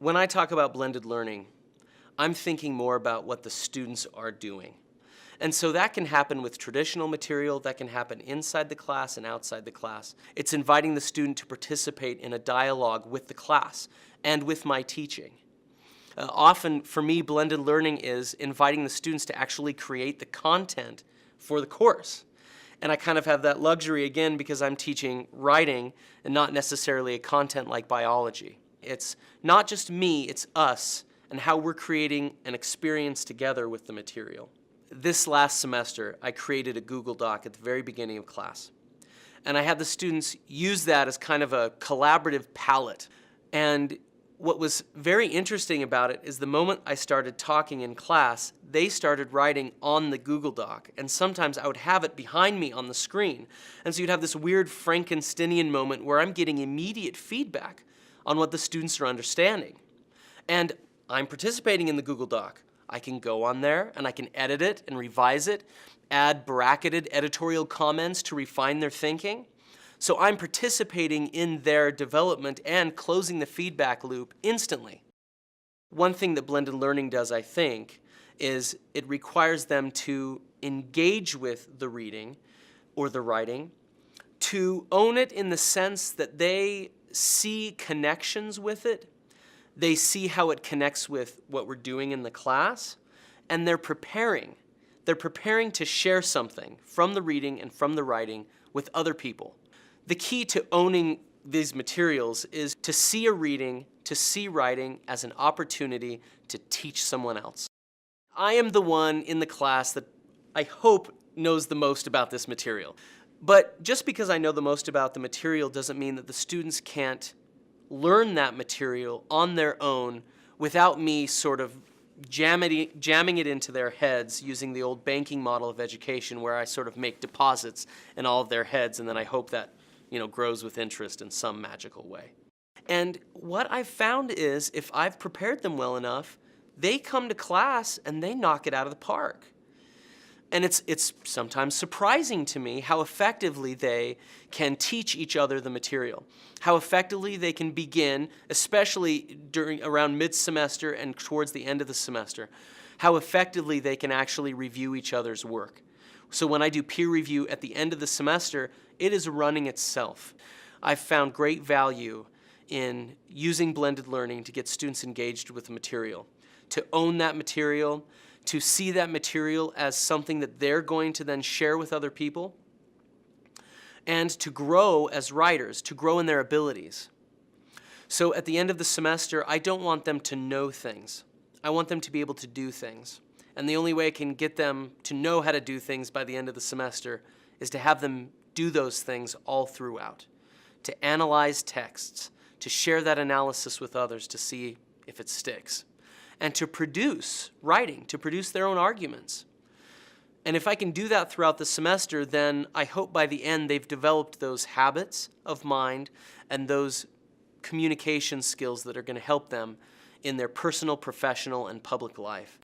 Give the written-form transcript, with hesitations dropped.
When I talk about blended learning, I'm thinking more about what the students are doing. And so that can happen with traditional material, that can happen inside the class and outside the class. It's inviting the student to participate in a dialogue with the class and with my teaching. Often, for me, blended learning is inviting the students to actually create the content for the course. And I kind of have that luxury again because I'm teaching writing and not necessarily a content like biology. It's not just me, it's us and how we're creating an experience together with the material. This last semester, I created a Google Doc at the very beginning of class. And I had the students use that as kind of a collaborative palette. And what was very interesting about it is the moment I started talking in class, they started writing on the Google Doc. And sometimes I would have it behind me on the screen. And so you'd have this weird Frankensteinian moment where I'm getting immediate feedback on what the students are understanding. And I'm participating in the Google Doc. I can go on there and I can edit it and revise it, add bracketed editorial comments to refine their thinking. So I'm participating in their development and closing the feedback loop instantly. One thing that blended learning does, I think, is it requires them to engage with the reading or the writing, to own it in the sense that they see connections with it. They see how it connects with what we're doing in the class, and they're preparing. They're preparing to share something from the reading and from the writing with other people. The key to owning these materials is to see a reading, to see writing as an opportunity to teach someone else. I am the one in the class that I hope knows the most about this material. But just because I know the most about the material doesn't mean that the students can't learn that material on their own without me sort of jamming it into their heads using the old banking model of education where I sort of make deposits in all of their heads and then I hope that, grows with interest in some magical way. And what I've found is if I've prepared them well enough, they come to class and they knock it out of the park. And it's sometimes surprising to me how effectively they can teach each other the material, how effectively they can begin, especially around mid-semester and towards the end of the semester, how effectively they can actually review each other's work. So when I do peer review at the end of the semester, it is running itself. I've found great value in using blended learning to get students engaged with the material, to own that material, to see that material as something that they're going to then share with other people, and to grow as writers, to grow in their abilities. So at the end of the semester, I don't want them to know things. I want them to be able to do things. And the only way I can get them to know how to do things by the end of the semester is to have them do those things all throughout, to analyze texts, to share that analysis with others to see if it sticks, and to produce writing, to produce their own arguments. And if I can do that throughout the semester, then I hope by the end they've developed those habits of mind and those communication skills that are going to help them in their personal, professional, and public life.